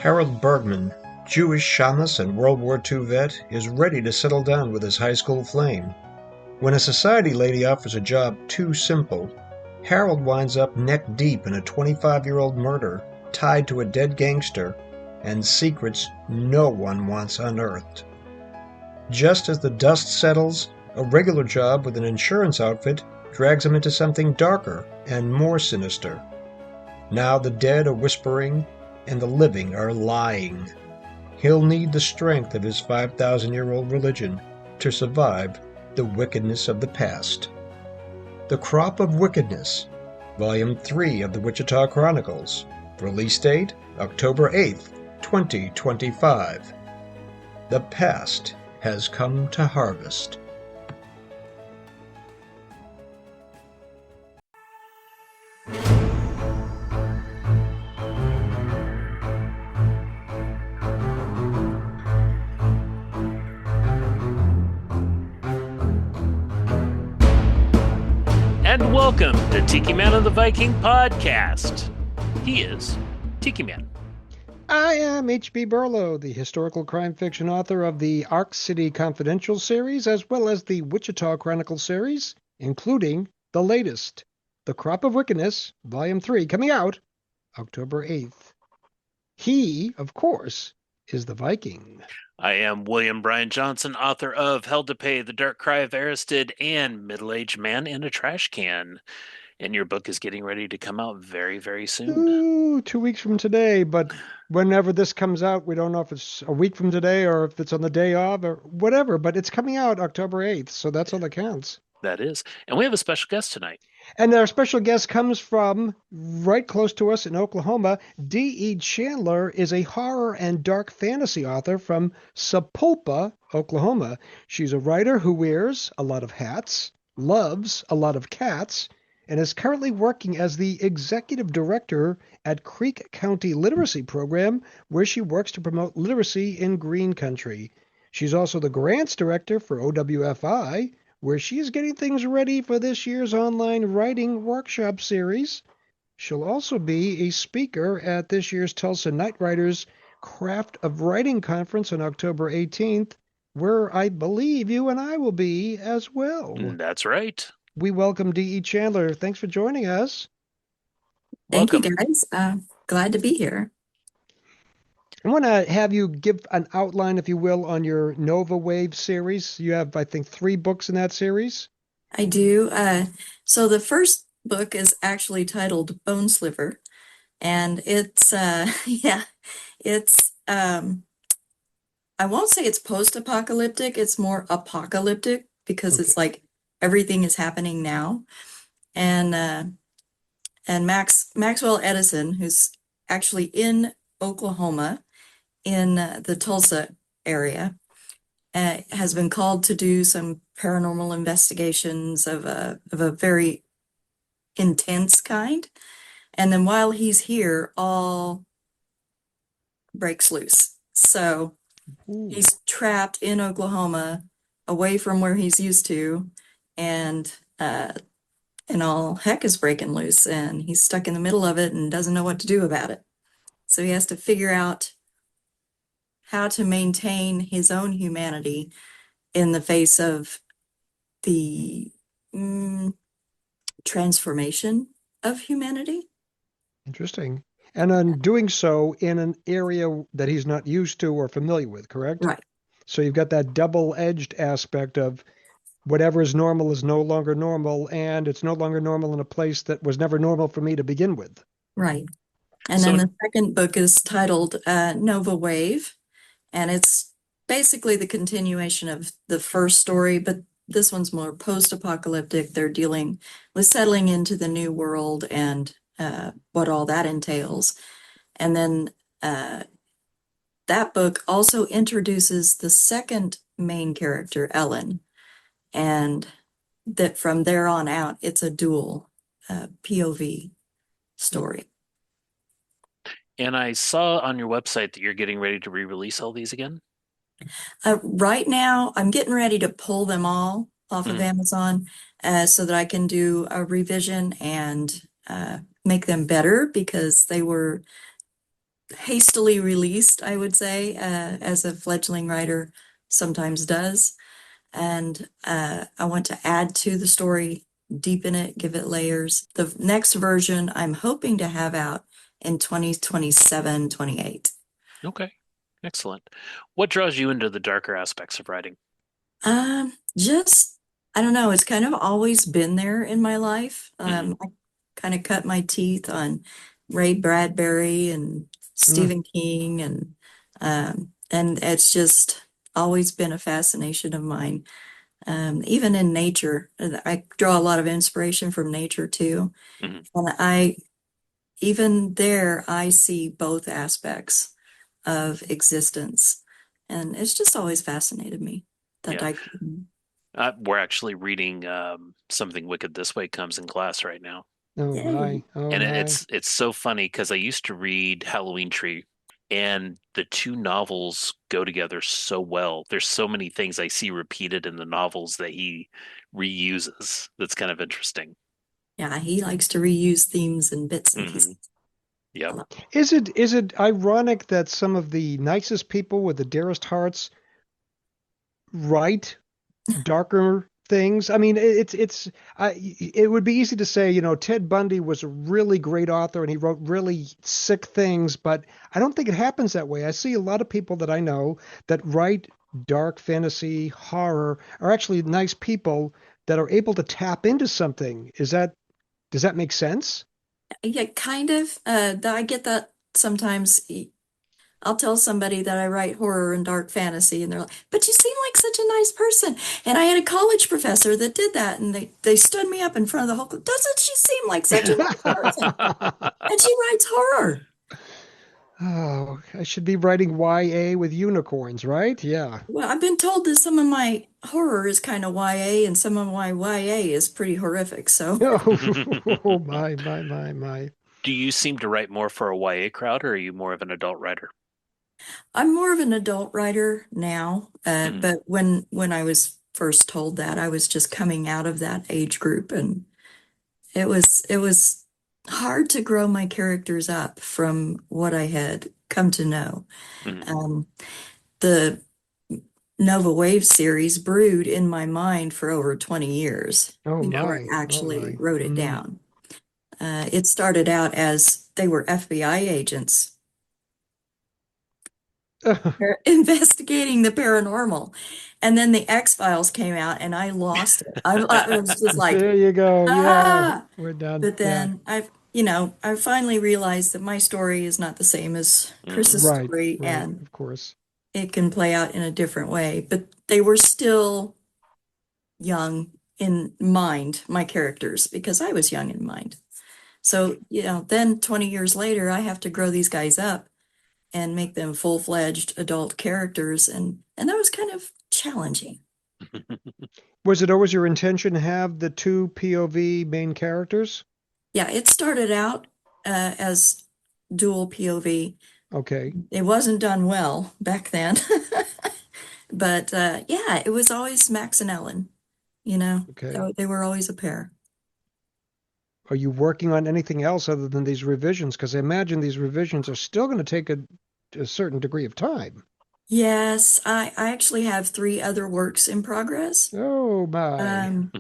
Harold Bergman, Jewish shamus and World War II vet, is ready to settle down with his high school flame. When a society lady offers a job too simple, Harold winds up neck deep in a 25-year-old murder tied to a dead gangster and secrets no one wants unearthed. Just as the dust settles, a regular job with an insurance outfit drags him into something darker and more sinister. Now the dead are whispering and the living are lying. He'll need the strength of his 5,000-year-old religion to survive the wickedness of the past. The Crop of Wickedness, Volume 3 of the Wichita Chronicles. Release date, October 8th, 2025. The past has come to harvest. And welcome to Tiki Man of the Viking podcast. He is Tiki Man. I am H.B. Burlow, the historical crime fiction author of the Ark City Confidential series, as well as the Wichita Chronicles series, including the latest, The Crop of Wickedness, Volume 3, coming out October 8th. He, of course, is the Viking. I am William Bryan Johnson, author of Hell to Pay, The Dark Cry of Aristid, and Middle-Aged Man in a Trash Can. And your book is getting ready to come out very, very soon. Ooh, 2 weeks from today, but whenever this comes out, we don't know if it's a week from today or if it's on the day of or whatever, but it's coming out October 8th, so that's all that counts. That is. And we have a special guest tonight. And our special guest comes from right close to us in Oklahoma. D.E. Chandler is a horror and dark fantasy author from Sapulpa, Oklahoma. She's a writer who wears a lot of hats, loves a lot of cats, and is currently working as the executive director at Creek County Literacy Program, where she works to promote literacy in Green Country. She's also the grants director for OWFI, where she is getting things ready for this year's online writing workshop series. She'll also be a speaker at this year's Tulsa Night Writers Craft of Writing Conference on October 18th, where I believe you and I will be as well. That's right. We welcome D.E. Chandler. Thanks for joining us. Thank Welcome. you, guys. Glad to be here. I want to have you give an outline, if you will, on your Nova Wave series. You have, I think, 3 books in that series. I do. So the first book is actually titled Bone Sliver, and it's it's I won't say it's post-apocalyptic. It's more apocalyptic because it's like everything is happening now, and Maxwell Edison, who's actually in Oklahoma, in the Tulsa area, has been called to do some paranormal investigations of a very intense kind. And then while he's here, all breaks loose. So he's trapped in Oklahoma, away from where he's used to, and all heck is breaking loose, and he's stuck in the middle of it and doesn't know what to do about it. So he has to figure out how to maintain his own humanity in the face of the transformation of humanity. Interesting. And on doing so in an area that he's not used to or familiar with, correct? Right. So you've got that double-edged aspect of whatever is normal is no longer normal, and it's no longer normal in a place that was never normal for me to begin with. Right. And then the second book is titled Nova Wave, and it's basically the continuation of the first story, but this one's more post-apocalyptic. They're dealing with settling into the new world and what all that entails. And then that book also introduces the second main character, Ellen, and that from there on out, it's a dual POV story. And I saw on your website that you're getting ready to re-release all these again? Right now, I'm getting ready to pull them all off of Amazon so that I can do a revision and make them better, because they were hastily released, I would say, as a fledgling writer sometimes does. And I want to add to the story, deepen it, give it layers. The next version I'm hoping to have out in 2027, 28. Okay, excellent. What draws you into the darker aspects of writing? Just, I don't know, it's kind of always been there in my life. Hmm. I kind of cut my teeth on Ray Bradbury and Mm. Stephen King, and it's just always been a fascination of mine. Even in nature, I draw a lot of inspiration from nature too. Hmm. And even there, I see both aspects of existence. And it's just always fascinated me, that Yeah, dichotomy. we're actually reading Something Wicked This Way Comes in class right now. Oh Yay. my. Oh And my. it's so funny because I used to read Halloween Tree, and the two novels go together so well. There's so many things I see repeated in the novels that he reuses. That's kind of interesting. Yeah, he likes to reuse themes and bits and Hmm. pieces. I Yep. love Is it ironic that some of the nicest people with the dearest hearts write darker things? I mean, it would be easy to say, Ted Bundy was a really great author and he wrote really sick things, but I don't think it happens that way. I see a lot of people that I know that write dark fantasy, horror, are actually nice people that are able to tap into something. Does that make sense? Yeah, kind of. I get that sometimes. I'll tell somebody that I write horror and dark fantasy, and they're like, "But you seem like such a nice person." And I had a college professor that did that, and they stood me up in front of the whole class. Doesn't she seem like such a nice person? And she writes horror. Oh, I should be writing YA with unicorns, right? Yeah. Well, I've been told that some of my horror is kind of YA, and some of my YA is pretty horrific. So Oh, my. Do you seem to write more for a YA crowd, or are you more of an adult writer? I'm more of an adult writer now. Hmm. But when I was first told that, I was just coming out of that age group, and it was hard to grow my characters up from what I had come to know. Hmm. Um, the Nova Wave series brewed in my mind for over 20 years Oh before my. I Oh actually my. wrote it Mm. down. It started out as they were FBI agents investigating the paranormal. And then the X-Files came out and I lost it. I was just like, There you go. Yeah, ah. we're done. But Yeah. then I finally realized that my story is not the same as Chris's Hmm. Right. story, Right. and Of course. it can play out in a different way. But they were still young in mind, my characters, because I was young in mind. So, then 20 years later, I have to grow these guys up and make them full-fledged adult characters, and that was kind of challenging. Was it always your intention to have the two POV main characters? Yeah, it started out as dual POV. Okay. It wasn't done well back then. But yeah, it was always Max and Ellen, you know. Okay. They were always a pair. Are you working on anything else other than these revisions? Because I imagine these revisions are still going to take a certain degree of time. Yes, I actually have three other works in progress. Oh my. Um,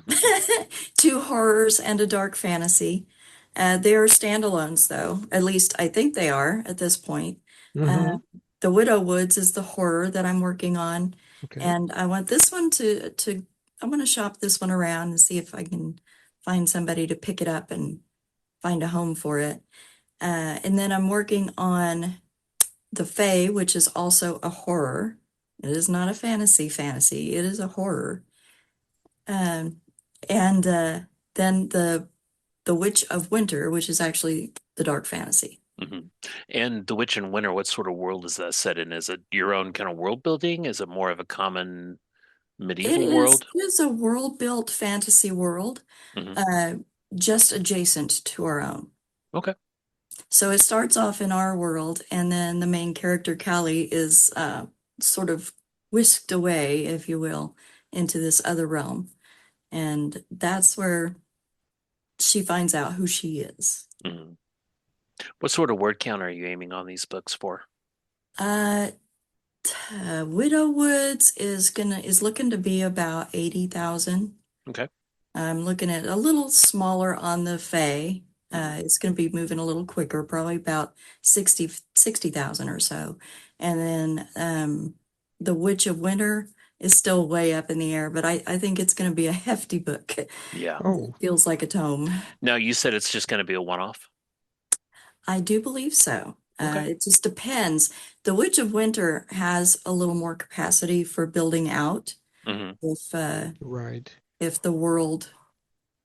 two horrors and a dark fantasy. They are standalones, though. At least I think they are at this point. Mm-hmm. Uh, the Widow Woods is the horror that I'm working on, Okay. and I want this one to I want to shop this one around and see if I can find somebody to pick it up and find a home for it. And then I'm working on The Fae, which is also a horror. It is not a fantasy. It is a horror. Um, and then the Witch of Winter, which is actually the dark fantasy. Hmm. And The Witch in Winter, what sort of world is that set in? Is it your own kind of world building? Is it more of a common It medieval is world? it is a world-built fantasy world, Hmm. uh, just adjacent to our own. Okay. So it starts off in our world, and then the main character, Callie, is sort of whisked away, if you will, into this other realm. And that's where she finds out who she is. Hmm. What sort of word count are you aiming on these books for? Uh, Widow Woods is looking to be about 80,000. Okay. I'm looking at a little smaller on the Fae. Mhm. It's going to be moving a little quicker, probably about 60,000 or so. And then The Witch of Winter is still way up in the air, but I think it's going to be a hefty book. Yeah. It Oh, feels like a tome. Now, you said it's just going to be a one-off. I do believe so. Okay. It just depends. The Witch of Winter has a little more capacity for building out Hmm. right. if the world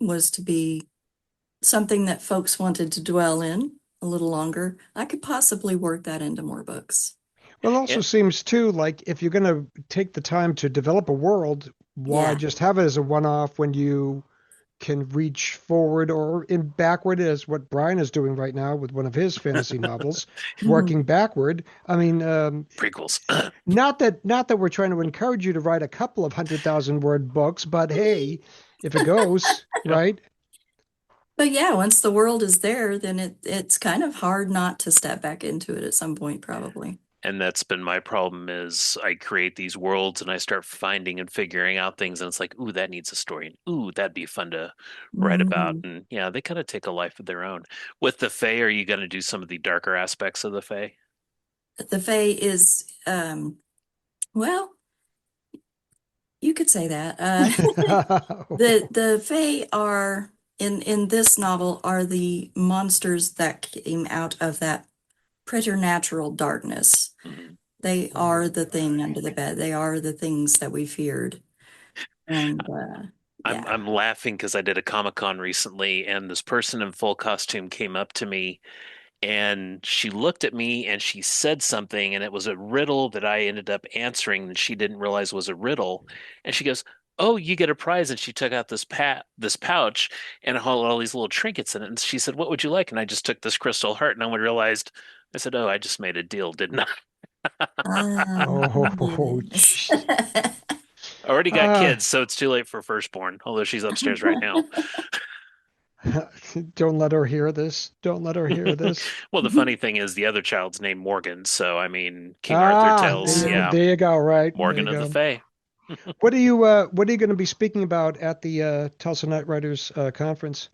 was to be something that folks wanted to dwell in a little longer. I could possibly work that into more books. Well, it Yeah. also seems too like if you're going to take the time to develop a world, why Yeah. just have it as a one-off when you can reach forward or in backward, as what Brian is doing right now with one of his fantasy novels, working backward. I mean, Prequels. not that we're trying to encourage you to write a couple of 100,000 word books, but hey, if it goes Yep. right. But yeah, once the world is there, then it's kind of hard not to step back into it at some point, probably. And that's been my problem is I create these worlds and I start finding and figuring out things and it's like, ooh, that needs a story. And ooh, that'd be fun to write about. Mhm. And yeah, they kind of take a life of their own. With the Fae, are you going to do some of the darker aspects of the Fae? The Fae is, well, you could say that. The Fae are in this novel are the monsters that came out of that preternatural darkness. Mhm. They are the thing under the bed. They are the things that we feared. And yeah. I'm laughing because I did a Comic-Con recently and this person in full costume came up to me and she looked at me and she said something and it was a riddle that I ended up answering and she didn't realize was a riddle. And she goes, "Oh, you get a prize." And she took out this pouch and it had all these little trinkets in it. And she said, "What would you like?" And I just took this crystal heart and I realized I said, "Oh, I just made a deal, didn't I?" Oh, Yes. jeez. I already got Uh, kids, so it's too late for firstborn, although she's upstairs right now. don't let her hear this. Don't let her hear this. Well, the funny thing is the other child's named Morgan, so I mean, King Arthur Ah, there tells, you go. yeah, There you go. Right there you Morgan of the go. Fae. What are you going to be speaking about at the Tulsa Night Writers conference?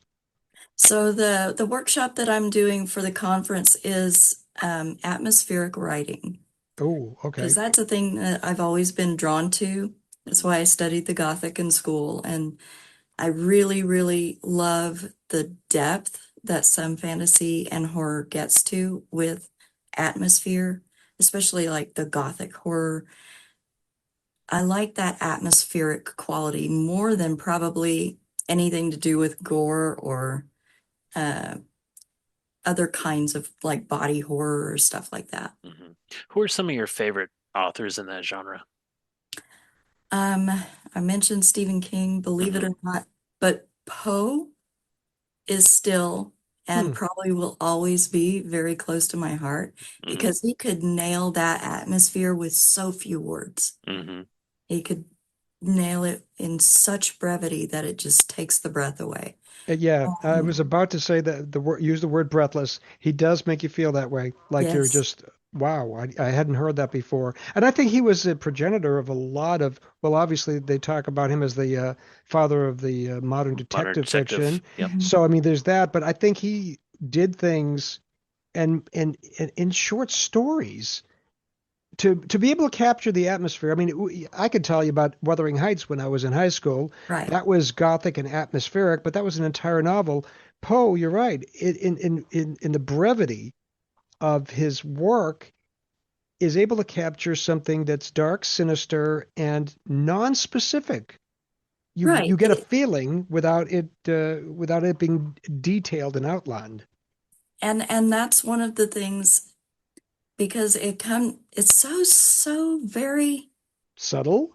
So the workshop that I'm doing for the conference is atmospheric writing, Oh, because okay. that's a thing that I've always been drawn to. That's why I studied the Gothic in school, and I really, really love the depth that some fantasy and horror gets to with atmosphere, especially like the Gothic horror. I like that atmospheric quality more than probably anything to do with gore or uh, other kinds of like body horror or stuff like that. Hmm. Who are some of your favorite authors in that genre? Um, I mentioned Stephen King, believe it Hmm. or not, but Poe is still and Hmm. probably will always be very close to my heart Hmm. because he could nail that atmosphere with so few words. Hmm. He could nail it in such brevity that it just takes the breath away. Yeah, I was Um, about to say that the word use the word breathless. He does make you feel that way, like you're yes, just wow. I hadn't heard that before, and I think he was a progenitor of a lot of. Well, obviously they talk about him as the father of the modern Modern detective Detective. fiction. Yep. So I mean, there's that, but I think he did things and in short stories to be able to capture the atmosphere. I mean, I could tell you about Wuthering Heights when I was in high school. right. That was gothic and atmospheric, but that was an entire novel. Poe, you're right. In the brevity of his work, is able to capture something that's dark, sinister, and non-specific. You Right. get a feeling without it being detailed and outlined. And that's one of the things because it's so very Subtle?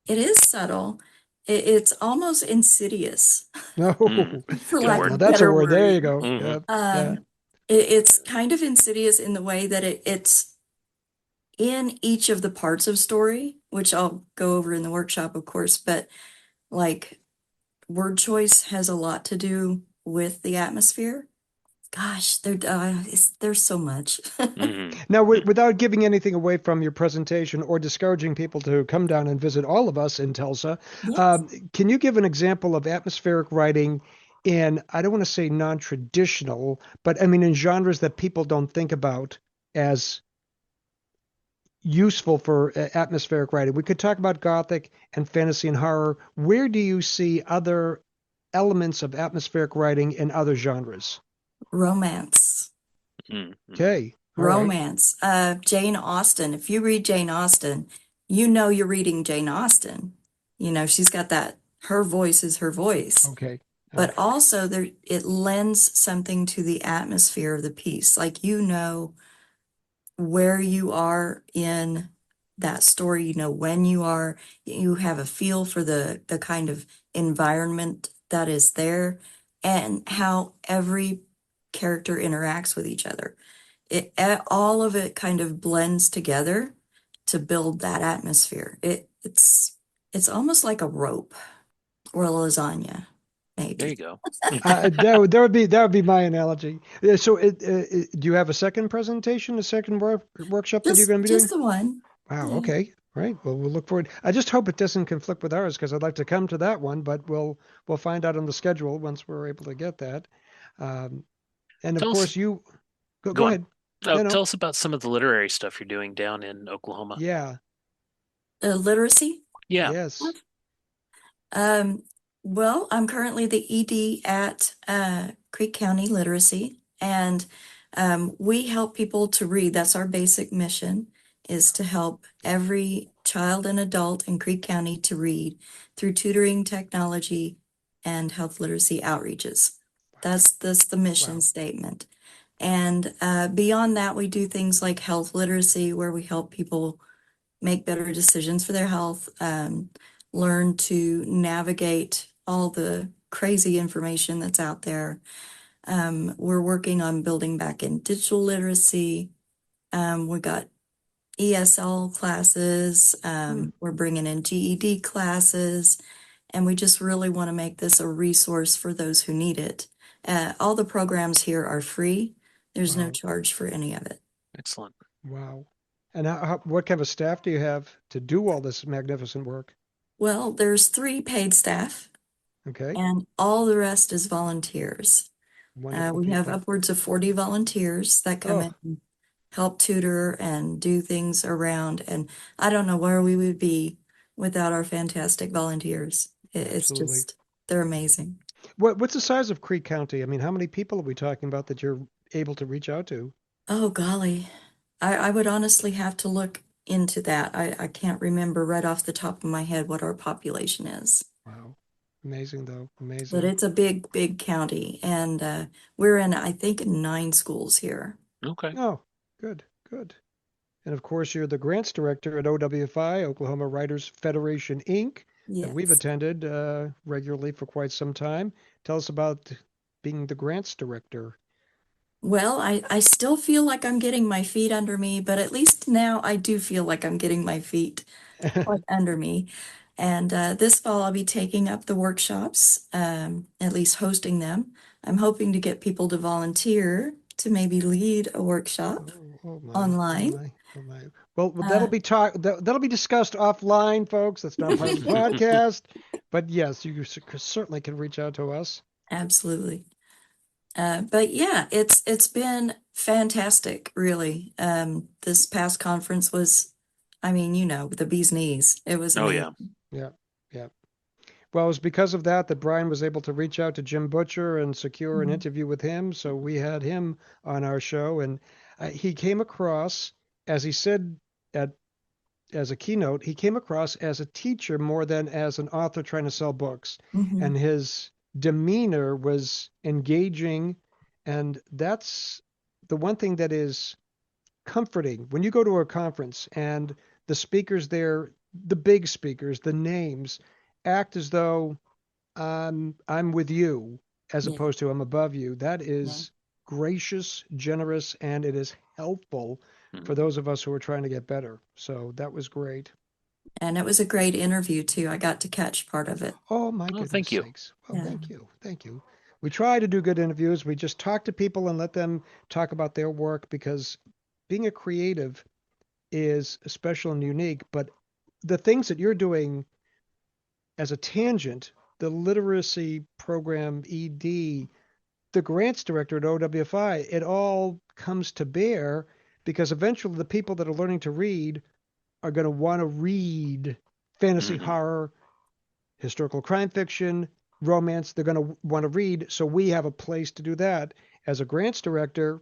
it is subtle. It's almost insidious, Mm. No. for Good Yeah, lack now word. of a that's a better word. There you word. go. Hmm. Yeah, yeah. Um, it's kind of insidious in the way that it's in each of the parts of story, which I'll go over in the workshop, of course, but like word choice has a lot to do with the atmosphere. Gosh, there's so much. Hmm. Now, without giving anything away from your presentation or discouraging people to come down and visit all of us in Tulsa, Yes. can you give an example of atmospheric writing in, I don't want to say non-traditional, but I mean in genres that people don't think about as useful for atmospheric writing? We could talk about Gothic and fantasy and horror. Where do you see other elements of atmospheric writing in other genres? Romance. Hmm. Okay, all right. Romance. Jane Austen. If you read Jane Austen, you know you're reading Jane Austen. You know, she's got that, her voice is her voice. Okay. But Okay. also there it lends something to the atmosphere of the piece. Like you know where you are in that story, you know when you are, you have a feel for the kind of environment that is there and how every character interacts with each other. All of it kind of blends together to build that atmosphere. It's almost like a rope or a lasagna, There maybe. you go. That would be my analogy. So, do you have a second presentation, a second workshop that you're going to be Just doing? the one. Wow. Yeah. Okay. Right. Well, we'll look forward. I just hope it doesn't conflict with ours because I'd like to come to that one, but we'll find out on the schedule once we're able to get that. Um, and of Tell us, course, you go go on. ahead. Oh, No, no. tell us about some of the literary stuff you're doing down in Oklahoma. Yeah. Literacy. Yeah. Yes. Um, well, I'm currently the ED at Creek County Literacy, and we help people to read. That's our basic mission, is to help every child and adult in Creek County to read through tutoring, technology, and health literacy outreaches. That's the mission Wow. statement. And beyond that, we do things like health literacy, where we help people make better decisions for their health, learn to navigate all the crazy information that's out there. We're working on building back in digital literacy. We got ESL classes. Hmm. We're bringing in GED classes, and we just really want to make this a resource for those who need it. All the programs here are free. There's no Wow. charge for any of it. Excellent. Wow. And what kind of staff do you have to do all this magnificent work? Well, there's 3 paid staff, Okay. and all the rest is volunteers. Wonderful We have people. upwards of 40 volunteers that come in Oh, and help tutor and do things around. And I don't know where we would be without our fantastic volunteers. It's absolutely. just, they're amazing. What's the size of Creek County? I mean, how many people are we talking about that you're able to reach out to? Oh, golly. I would honestly have to look into that. I can't remember right off the top of my head what our population is. Wow. Amazing, though. But Amazing. it's a big, big county. And we're in, I think, 9 schools here. Okay. Oh, good, good. And of course, you're the grants director at OWFI, Oklahoma Writers Federation, Inc., that we've Yes. attended regularly for quite some time. Tell us about being the grants director. Well, I still feel like I'm getting my feet under me, but at least now I do feel like I'm getting my feet like under me. And this fall I'll be taking up the workshops, at least hosting them. I'm hoping to get people to volunteer to maybe lead a workshop Oh, oh my, oh online. my, oh my. Well, that'll Uh, be that'll be discussed offline, folks. That's not part of the podcast. But yes, you certainly can reach out to us. Absolutely. But yeah, it's been fantastic, really. This past conference was, I mean, you know, the bee's knees. It was Oh, amazing. yeah. Yeah, yeah. Well, it was because of that that Brian was able to reach out to Jim Butcher and secure an Mhm. interview with him. So we had him on our show, and he came across, as he said at as a keynote, he came across as a teacher more than as an author trying to sell books. Mhm. And his demeanor was engaging. And that's the one thing that is comforting when you go to a conference and the speakers there, the big speakers, the names, act as though I'm with you as Yeah, opposed to I'm above you. That yeah. is gracious, generous, and it is helpful for Mhm. those of us who are trying to get better. So that was great. And it was a great interview too. I got to catch part of it. Oh my Oh, goodness thank you. sakes. Well, Yeah. thank you. Thank you. We try to do good interviews. We just talk to people and let them talk about their work, because being a creative is special and unique. But the things that you're doing as a tangent, the literacy program ED, the grants director at OWFI, it all comes to bear because eventually the people that are learning to read are going to want to read fantasy, horror, historical crime fiction, romance. They're going to want to read. So we have a place to do that. As a grants director,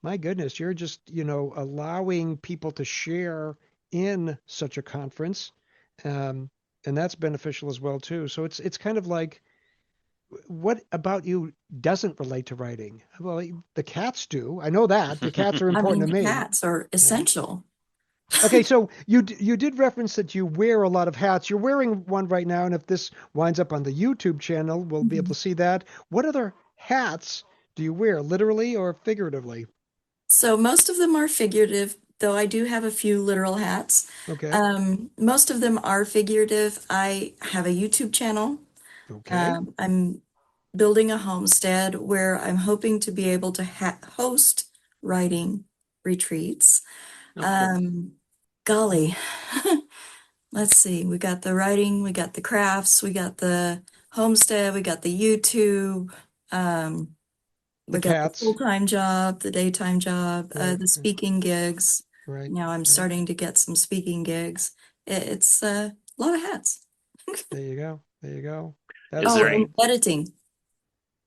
my goodness, you're just, allowing people to share in such a conference. And that's beneficial as well too. So it's kind of like, what about you doesn't relate to writing? Well, the cats do. I know that. The cats are I important mean, to the me. cats are essential. Okay, so you did reference that you wear a lot of hats. You're wearing one right now, and if this winds up on the YouTube channel, we'll be able to see that. What other hats do you wear, literally or figuratively? So most of them are figurative, though I do have a few literal hats. Okay. Most of them are figurative. I have a YouTube channel. Okay. I'm building a homestead where I'm hoping to be able to host writing retreats. Oh, cool. Golly, let's see. We got the writing, we got the crafts, we got the homestead, we got the YouTube. The We got the cats. full-time job, the daytime job, Right. the speaking gigs. Right. Now I'm Right. starting to get some speaking gigs. It's a lot of hats. There you go. There you go. Is That's there And any? editing.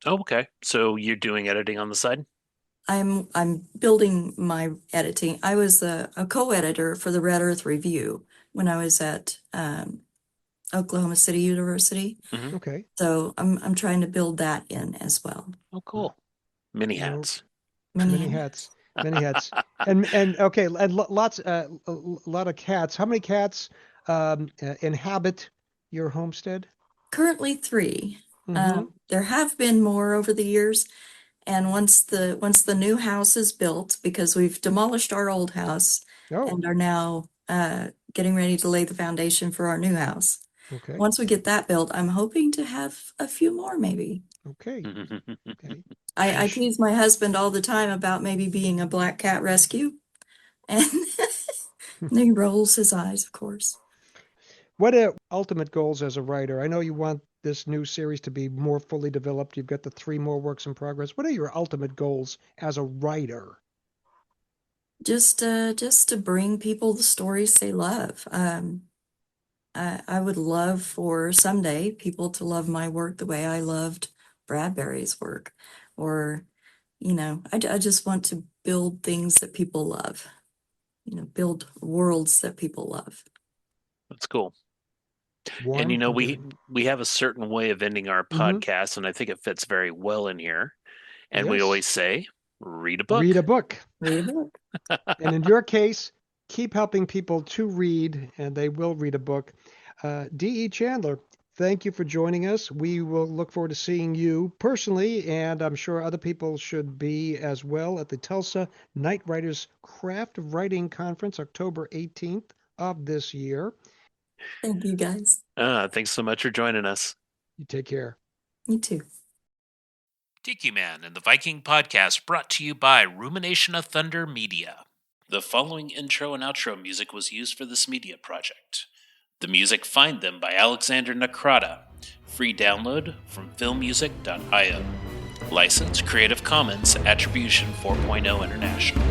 Oh, okay. So you're doing editing on the side? I'm building my editing. I was a co-editor for the Red Earth Review when I was at Oklahoma City University. okay. So I'm trying to build that in as well. Oh, cool. Mini You know, hats. Many hats. Many hats. And okay, and lots a lot of cats. How many cats inhabit your homestead? Currently 3. Mm-hmm. There have been more over the years. And once the new house is built, because we've demolished our old house Oh, and are now getting ready to lay the foundation for our new house. okay. Once we get that built, I'm hoping to have a few more maybe. Okay. Okay. I tease my husband all the time about maybe being a black cat rescue. And, and he rolls his eyes, of course. What are ultimate goals as a writer? I know you want this new series to be more fully developed. You've got the 3 more works in progress. What are your ultimate goals as a writer? Just to bring people the stories they love. I would love for someday people to love my work the way I loved Bradbury's work. Or, I just want to build things that people love, build worlds that people love. That's cool. And 100. we have a certain way of ending our Mm-hmm. podcast, and I think it fits very well in here. And we Yes. always say, read a book. Read a book. Read a book. And in your case, keep helping people to read, and they will read a book. D.E. Chandler, thank you for joining us. We will look forward to seeing you personally, and I'm sure other people should be as well, at the Tulsa Night Writers Craft Writing Conference, October 18th of this year. Thank you, guys. Thanks so much for joining us. You take care. You too. Tiki Man and the Viking Podcast, brought to you by Rumination of Thunder Media. The following intro and outro music was used for this media project. The music Find Them by Alexander Nakrata. Free download from filmmusic.io. License Creative Commons Attribution 4.0 International.